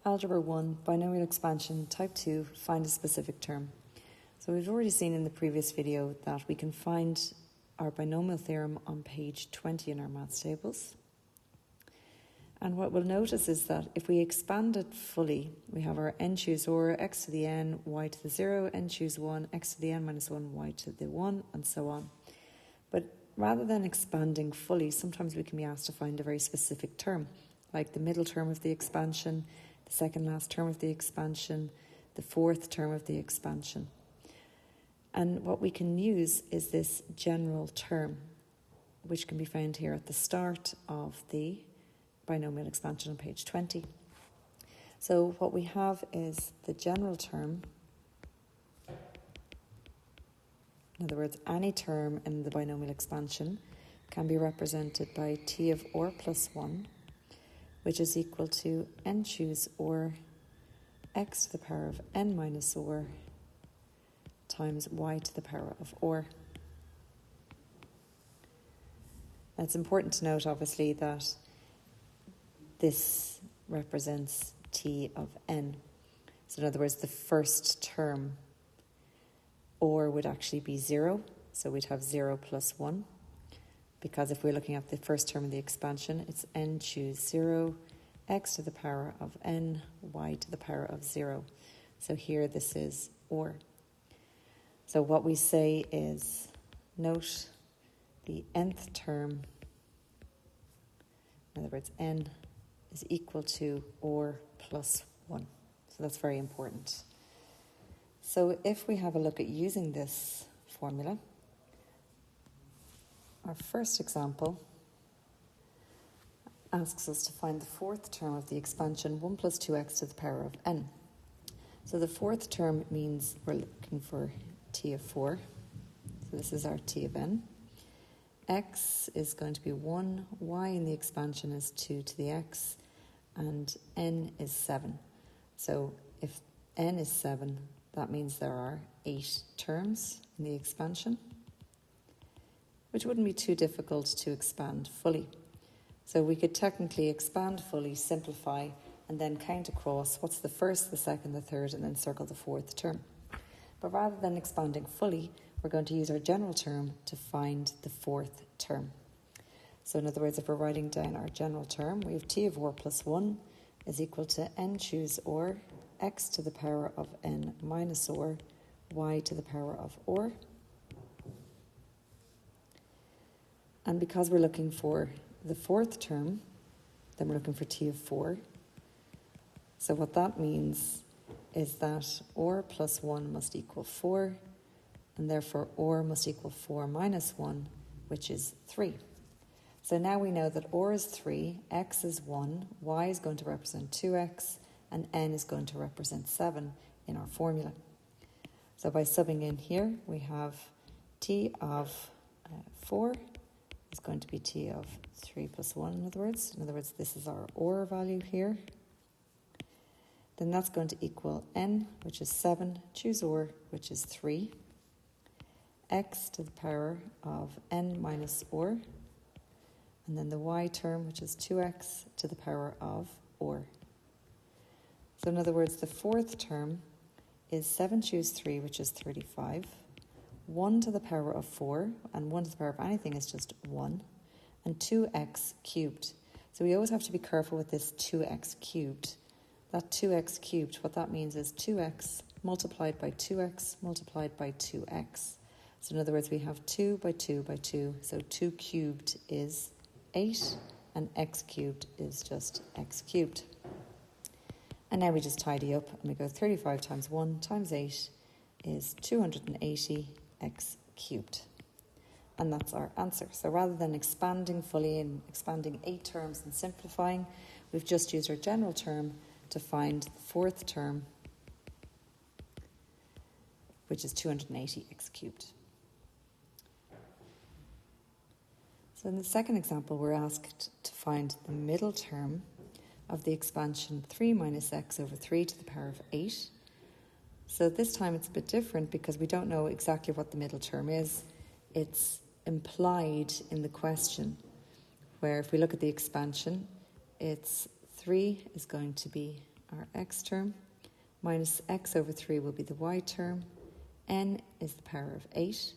Algebra 1, binomial expansion, type 2, find a specific term. So we've already seen in the previous video that we can find our binomial theorem on page 20 in our maths tables. And what we'll notice is that if we expand it fully, we have our n choose or, x to the n, y to the 0, n choose 1, x to the n minus 1, y to the 1, and so on. But rather than expanding fully, sometimes we can be asked to find a very specific term, like the middle term of the expansion, the second last term of the expansion, the fourth term of the expansion. And what we can use is this general term, which can be found here at the start of the binomial expansion on page 20. So what we have is the general term. In other words, any term in the binomial expansion can be represented by t of or plus 1, which is equal to n choose or x to the power of n minus or times y to the power of or. Now it's important to note, obviously, that this represents t of n. So in other words, the first term, or would actually be 0. So we'd have 0 plus 1. Because if we're looking at the first term of the expansion, it's n choose 0, x to the power of n, y to the power of 0. So here this is or. So what we say is, note the nth term, in other words, n is equal to or plus 1. So that's very important. So if we have a look at using this formula, our first example asks us to find the fourth term of the expansion, 1 plus 2x to the power of n. So the fourth term means we're looking for t of 4. So this is our t of n. X is going to be 1, y in the expansion is 2 to the x, and n is 7. So if n is 7, that means there are 8 terms in the expansion, which wouldn't be too difficult to expand fully. So we could technically expand fully, simplify, and then count across what's the first, the second, the third, and then circle the fourth term. But rather than expanding fully, we're going to use our general term to find the fourth term. So in other words, if we're writing down our general term, we have t of or plus 1 is equal to n choose or, x to the power of n minus or, y to the power of or. And because we're looking for the fourth term, then we're looking for t of 4. So what that means is that or plus 1 must equal 4, and therefore or must equal 4 minus 1, which is 3. So now we know that or is 3, x is 1, y is going to represent 2x, and n is going to represent 7 in our formula. So by subbing in here, we have t of 4 is going to be t of 3 plus 1, in other words. In other words, this is our or value here. Then that's going to equal n, which is 7, choose or, which is 3, x to the power of n minus or, and then the y term, which is 2x to the power of or. So in other words, the fourth term is 7 choose 3, which is 35, 1 to the power of 4, and 1 to the power of anything is just 1, and 2x cubed. So we always have to be careful with this 2x cubed. That 2x cubed, what that means is 2x multiplied by 2x multiplied by 2x. So in other words, we have 2 by 2 by 2, so 2 cubed is 8, and x cubed is just x cubed. And now we just tidy up, and we go 35 times 1 times 8 is 280 x cubed. And that's our answer. So rather than expanding fully and expanding 8 terms and simplifying, we've just used our general term to find the fourth term, which is 280 x cubed. So in the second example, we're asked to find the middle term of the expansion 3 minus x over 3 to the power of 8. So this time it's a bit different because we don't know exactly what the middle term is. It's implied in the question, where if we look at the expansion, it's 3 is going to be our x term, minus x over 3 will be the y term, n is the power of 8.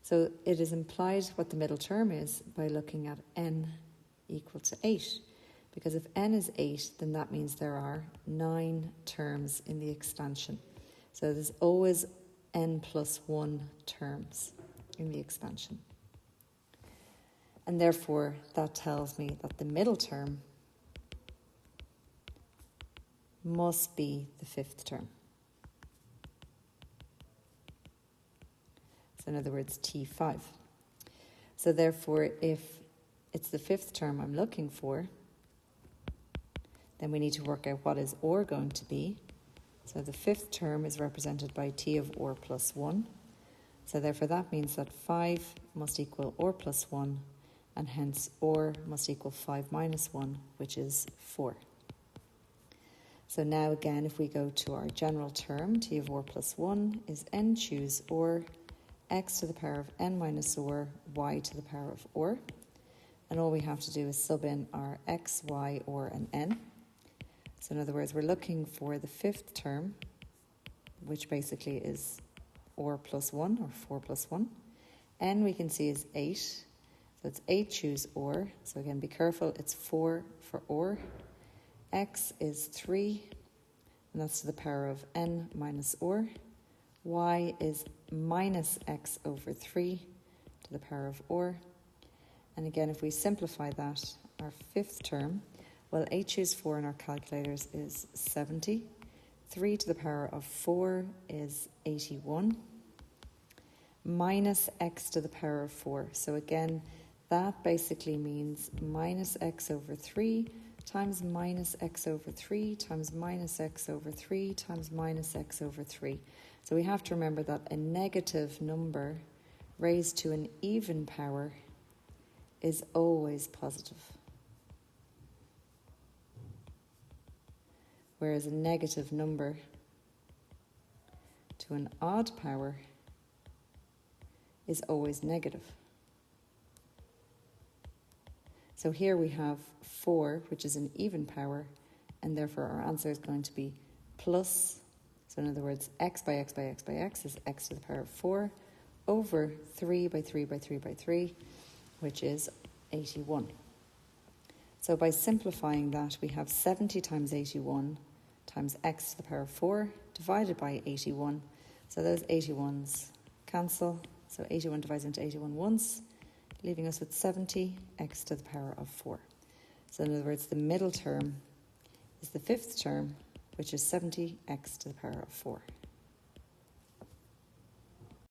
So it is implied what the middle term is by looking at n equal to 8. Because if n is 8, then that means there are 9 terms in the expansion. So there's always n plus 1 terms in the expansion. And therefore, that tells me that the middle term must be the fifth term. So in other words, T5. So therefore, if it's the fifth term I'm looking for, then we need to work out what is OR going to be. So the fifth term is represented by T of OR plus 1. So therefore that means that 5 must equal OR plus 1, and hence OR must equal 5 minus 1, which is 4. So now again, if we go to our general term, T of OR plus 1 is n choose OR, x to the power of n minus OR, y to the power of OR. And all we have to do is sub in our x, y, OR, and n. So in other words, we're looking for the fifth term, which basically is OR plus 1, or 4 plus 1. N we can see is 8. So it's 8 choose OR. So again, be careful, it's 4 for OR. X is 3, and that's to the power of n minus OR. Y is minus x over 3 to the power of OR. And again, if we simplify that, our fifth term, well, 8 choose 4 in our calculators is 70. 3 to the power of 4 is 81. Minus x to the power of 4. So again, that basically means minus x over 3 times minus x over 3 times minus x over 3 times minus x over 3. So we have to remember that a negative number raised to an even power is always positive, whereas a negative number to an odd power is always negative. So here we have 4, which is an even power, and therefore our answer is going to be plus, so in other words, x by x by x by x is x to the power of 4 over 3 by 3 by 3 by 3, which is 81. So by simplifying that, we have 70 times 81 times x to the power of 4 divided by 81. So those 81s cancel. So 81 divides into 81 once, leaving us with 70 x to the power of 4. So in other words, the middle term is the fifth term, which is 70 x to the power of 4.